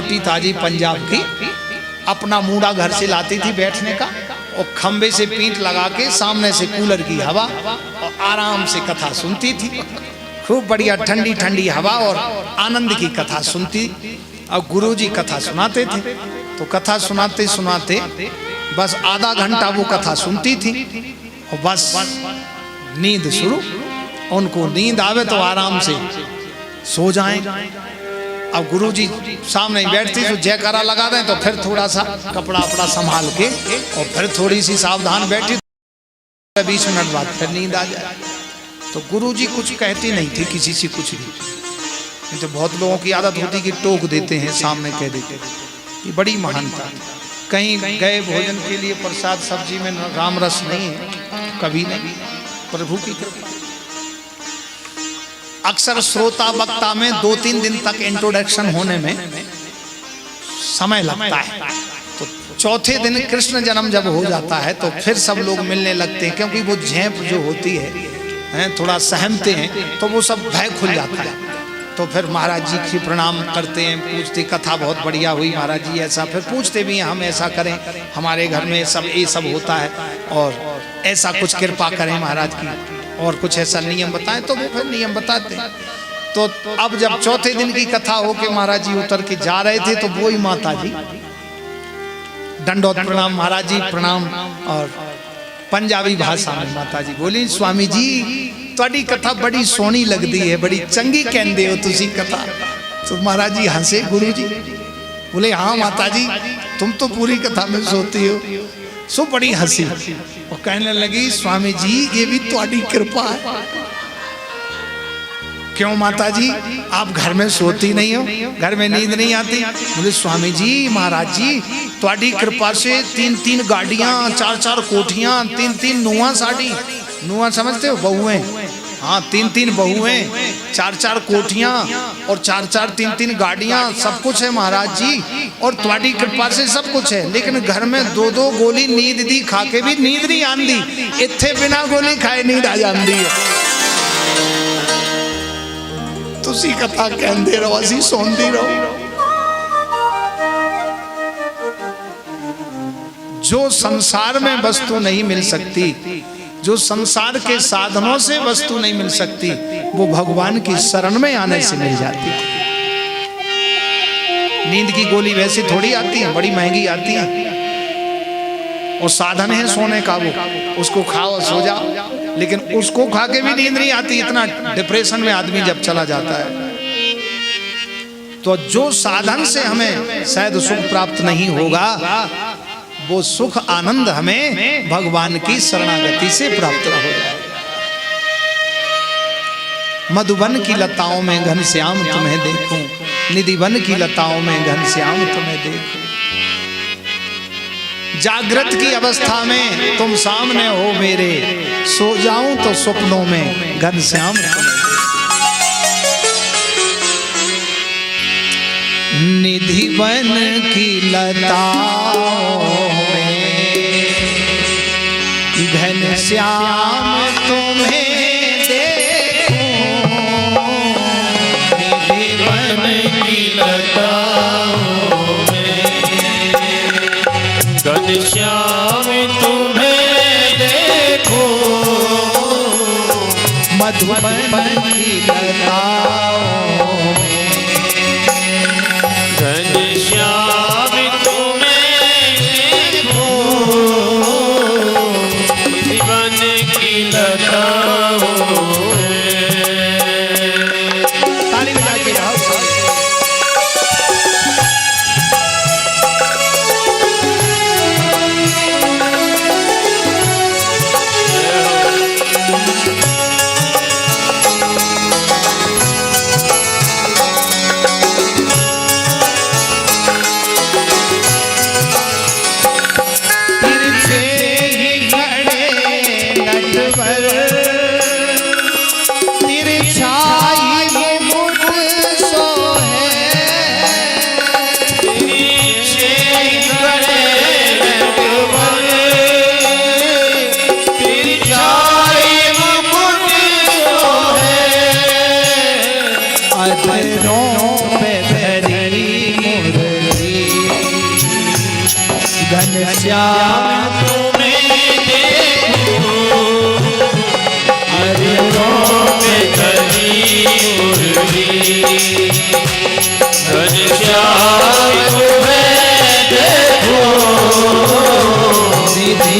रोटी ताजी पंजाब की, अपना मूड़ा घर से लाती थी बैठने का, और खंबे से पीठ लगा के सामने से कूलर की हवा, और आराम से कथा सुनती थी। खूब बढ़िया ठंडी ठंडी हवा और आनंद की कथा सुनती। और गुरुजी कथा सुनाते थे, तो कथा सुनाते सुनाते बस आधा घंटा वो कथा सुनती थी और बस नींद शुरू। उनको नींद आवे तो आराम से सो जाएं। अब गुरुजी सामने बैठती तो जयकारा लगा दें, तो फिर थोड़ा सा कपड़ा अपड़ा संभाल के और फिर थोड़ी सी सावधान बैठी, 20 मिनट बाद फिर नींद आ जाए। तो गुरुजी कुछ कहती नहीं थी किसी से कुछ भी। तो बहुत लोगों की आदत होती कि टोक देते हैं, सामने कह देते हैं। ये बड़ी महानता। कहीं गए भोजन के लिए, प्रसाद सब्जी में राम रस नहीं है, कभी नहीं, प्रभु की कृपा। अक्सर श्रोता वक्ता में 2-3 दिन तक इंट्रोडक्शन होने में समय लगता है। तो चौथे दिन कृष्ण जन्म जब हो जाता है तो फिर सब लोग मिलने लगते हैं, क्योंकि वो झेप जो होती है थोड़ा सहमते हैं, तो वो सब भय खुल जाता है। तो फिर महाराज जी की प्रणाम करते हैं, पूछते कथा बहुत बढ़िया हुई महाराज जी, ऐसा फिर पूछते भी हैं हम ऐसा करें, हमारे घर में सब ये सब होता है और ऐसा कुछ कृपा करें महाराज की, और कुछ ऐसा नियम बताएं, तो वो फिर नियम बताते हैं। तो अब जब चौथे दिन की कथा हो के महाराज जी उतर के जा रहे थे, तो वो ही माता जी दंडोत प्रणाम, महाराज जी प्रणाम। और पंजाबी भाषा में माता जी बोली, स्वामी जी तुहाडी कथा बड़ी सोहनी लगती है, बड़ी चंगी कहंदे हो तुसी कथा। तो महाराज जी हंसे, गुरु जी बोले हाँ माता जी तुम तो पूरी कथा में सोती हो। सो बड़ी हंसी और कहने लगी, स्वामी जी ये भी तुहाडी कृपा है। क्यों माता जी आप घर में सोती नहीं हो, घर में नींद नहीं आती? बोले स्वामी जी महाराज जी तुहाडी कृपा से 3-3 गाड़ियां, 4-4 कोठियां, 3-3 नुआ साड़ी, नुआ समझते हो बहुएं, हाँ 3-3 बहुएं, 4-4 कोठियां और 4-4 3-3 गाड़ियां, सब कुछ है महाराज जी। और तुम्हारी कृपा से सब कुछ है, लेकिन घर में 2-2 गोली नींद दी खा के भी नींद नहीं आंदी, इत्थे बिना गोली खाए नींद आ जाती है। तुसी कथा कहंदे रहो, असी सोंदी रहो। जो संसार में वस्तु नहीं मिल सकती, जो संसार के साधनों से वस्तु नहीं मिल सकती, वो भगवान की शरण में आने से मिल जाती है। नींद की गोली वैसे थोड़ी आती है, बड़ी महंगी आती है, और साधन है सोने का, वो उसको खाओ सो जाओ, लेकिन उसको खा के भी नींद नहीं आती। इतना डिप्रेशन में आदमी जब चला जाता है। तो जो साधन से हमें शायद सुख प्राप्त नहीं होगा, वो सुख आनंद हमें भगवान की शरणागति से प्राप्त हो जाए। मधुबन की लताओं में घनश्याम तुम्हें देखूं, निधिवन की लताओं में घनश्याम तुम्हें देखूं। जागृत की अवस्था में तुम सामने हो मेरे, सो जाऊं तो स्वप्नों में घनश्याम तुम्हें। निधिवन की लताओं में घनश्याम तुम्हें देखूं, निधिवन की लताओं में घनश्याम तुम्हें देखूं। मधुबन की लताओं में घनश्याम तुम्हें देखूं, निधिवन की लताओं में। ताली बजा के गाओ। घनश्याम तुम्हें देखूं, हरिओं में करी मुरली। घनश्याम तुम्हें देखूं, सीधी